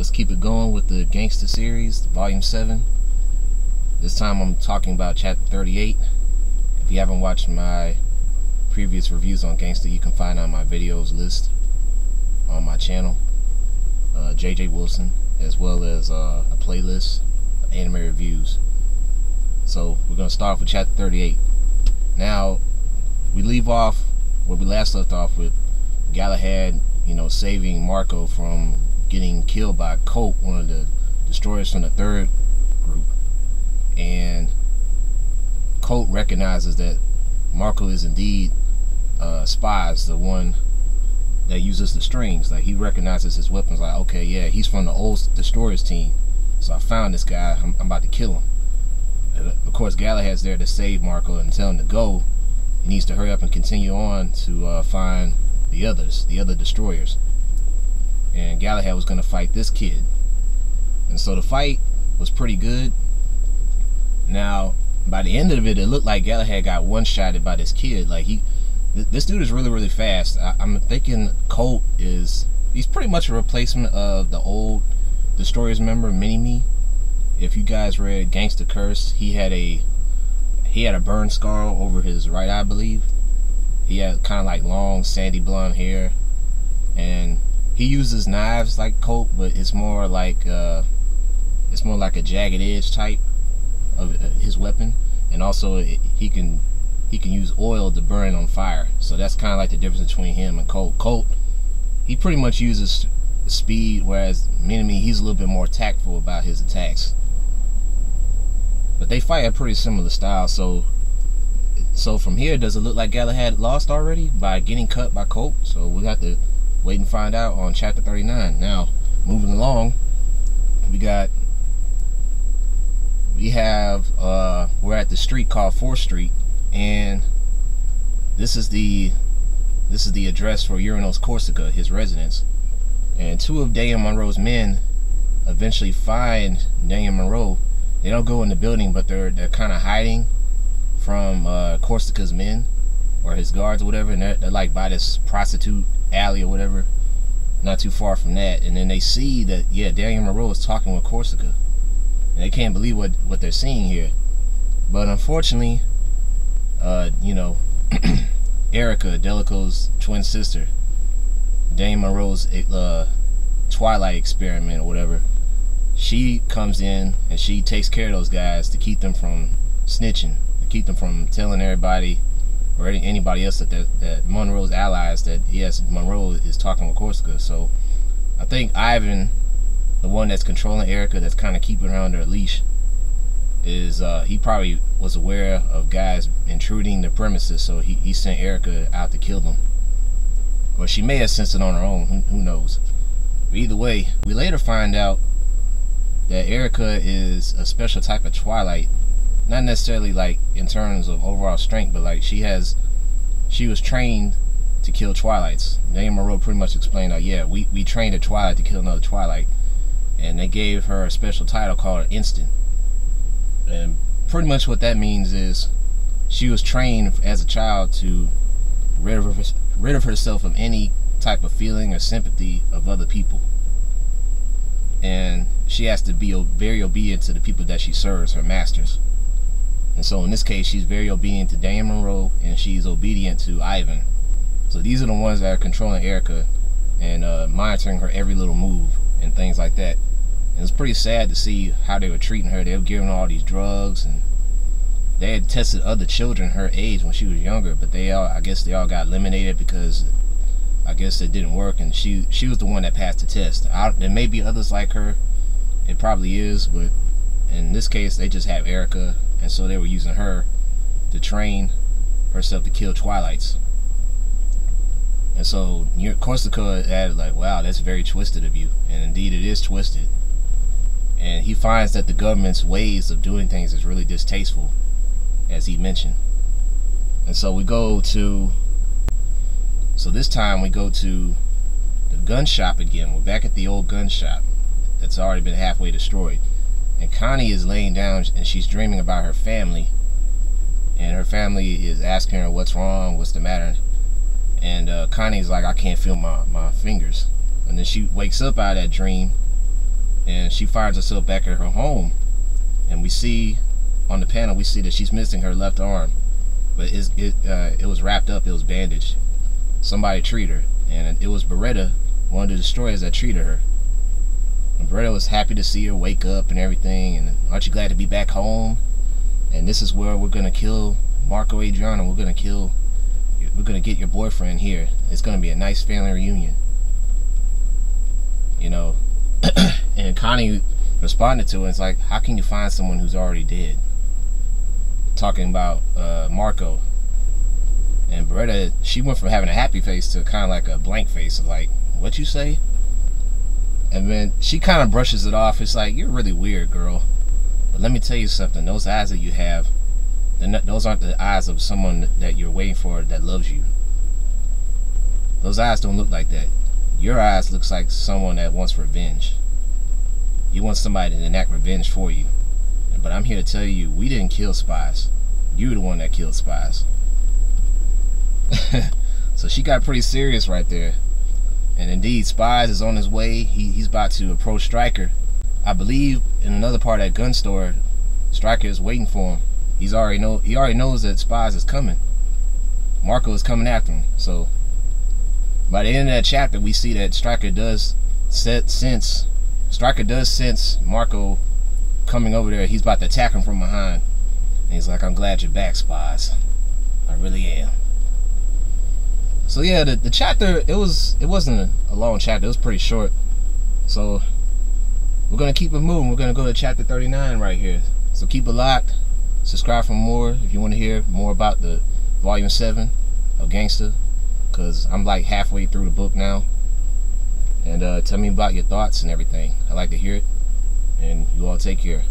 Let's keep it going with the GANGSTA series, Volume 7. This time I'm talking about Chapter 38. If you haven't watched my previous reviews on GANGSTA, you can find on my videos list on my channel, JJ Wilson, as well as a playlist, anime reviews. So we're going to start off with Chapter 38. Now, we leave off where we last left off with Galahad, saving Marco from getting killed by Colt, one of the destroyers from the third group. And Colt recognizes that Marco is indeed Spies, the one that uses the strings. Like, he recognizes his weapons, like, okay, yeah, he's from the old destroyers team, so I found this guy, I'm about to kill him. And of course Galahad's there to save Marco and tell him to go. He needs to hurry up and continue on to find the other destroyers. And Galahad was going to fight this kid, and so the fight was pretty good. Now, by the end of it, it looked like Galahad got one-shotted by this kid. Like, this dude is really fast. I'm thinking Colt he's pretty much a replacement of the old Destroyers member Mini-Me. If you guys read Gangsta Curse, he had a burn scar over his right eye, I believe. He had kind of like long sandy blonde hair, and he uses knives like Colt, but it's more like a jagged edge type of his weapon. And also he can use oil to burn on fire. So that's kind of like the difference between him and Colt. Colt, he pretty much uses speed, whereas Mini-Me, he's a little bit more tactful about his attacks. But they fight a pretty similar style. So from here, does it look like Galahad lost already by getting cut by Colt? So we have to wait and find out on Chapter 39. Now, moving along, we're at the street called 4th Street, and this is the address for Urinos Corsica, his residence. And two of Daniel Monroe's men eventually find Daniel Monroe. They don't go in the building, but they're kind of hiding from Corsica's men, or his guards or whatever, and they're like by this prostitute alley or whatever, not too far from that. And then they see that, yeah, Daniel Monroe is talking with Corsica, and they can't believe what they're seeing here. But unfortunately, Erica, Delico's twin sister, Daniel Monroe's Twilight experiment or whatever, she comes in and she takes care of those guys to keep them from snitching, to keep them from telling everybody or anybody else that Monroe's allies that, yes, Monroe is talking with Corsica. So I think Ivan, the one that's controlling Erica, that's kind of keeping her under a leash, is he probably was aware of guys intruding the premises, so he sent Erica out to kill them. Or she may have sensed it on her own, who knows. But either way, we later find out that Erica is a special type of Twilight. Not necessarily like in terms of overall strength, but like she was trained to kill Twilights. Daniel Monroe pretty much explained that, yeah, we trained a Twilight to kill another Twilight, and they gave her a special title called Instant. And pretty much what that means is she was trained as a child to rid of herself of any type of feeling or sympathy of other people, and she has to be very obedient to the people that she serves, her masters. And so in this case, she's very obedient to Daniel Monroe, and she's obedient to Ivan. So these are the ones that are controlling Erica and monitoring her every little move and things like that. And it's pretty sad to see how they were treating her. They were giving her all these drugs, and they had tested other children her age when she was younger, but I guess they all got eliminated because I guess it didn't work, and she was the one that passed the test. There may be others like her, it probably is, but in this case they just have Erica, and so they were using her to train herself to kill Twilights. And so Corsica added, like, wow, that's very twisted of you. And indeed it is twisted. And he finds that the government's ways of doing things is really distasteful, as he mentioned. And so this time we go to the gun shop again. We're back at the old gun shop that's already been halfway destroyed. And Connie is laying down and she's dreaming about her family. And her family is asking her what's wrong, what's the matter. And Connie's like, I can't feel my fingers. And then she wakes up out of that dream and she finds herself back at her home, and we see on the panel, we see that she's missing her left arm, but it was wrapped up, it was bandaged. Somebody treated her, and it was Beretta, one of the destroyers, that treated her. And Beretta was happy to see her wake up and everything, and aren't you glad to be back home? And this is where we're gonna kill Marco Adriano. We're gonna get your boyfriend here. It's gonna be a nice family reunion, you know. And Connie responded to it. It's like, how can you find someone who's already dead? Talking about Marco. And Beretta, she went from having a happy face to kind of like a blank face of like, what you say? And then she kind of brushes it off. It's like, you're really weird, girl. But let me tell you something. Those eyes that you have, those aren't the eyes of someone that you're waiting for that loves you. Those eyes don't look like that. Your eyes looks like someone that wants revenge. You want somebody to enact revenge for you. But I'm here to tell you, we didn't kill spies. You're the one that killed spies. So she got pretty serious right there. And indeed, Spies is on his way. He's about to approach Stryker. I believe in another part of that gun store, Stryker is waiting for him. He already knows that Spies is coming. Marco is coming after him. So by the end of that chapter, we see that Stryker does sense Marco coming over there. He's about to attack him from behind. And he's like, I'm glad you're back, Spies. I really am. So yeah, the chapter, it wasn't a long chapter. It was pretty short. So we're gonna keep it moving. We're gonna go to chapter 39 right here. So keep it locked. Subscribe for more if you want to hear more about the volume 7 of GANGSTA, because I'm like halfway through the book now. And tell me about your thoughts and everything. I like to hear it. And you all take care.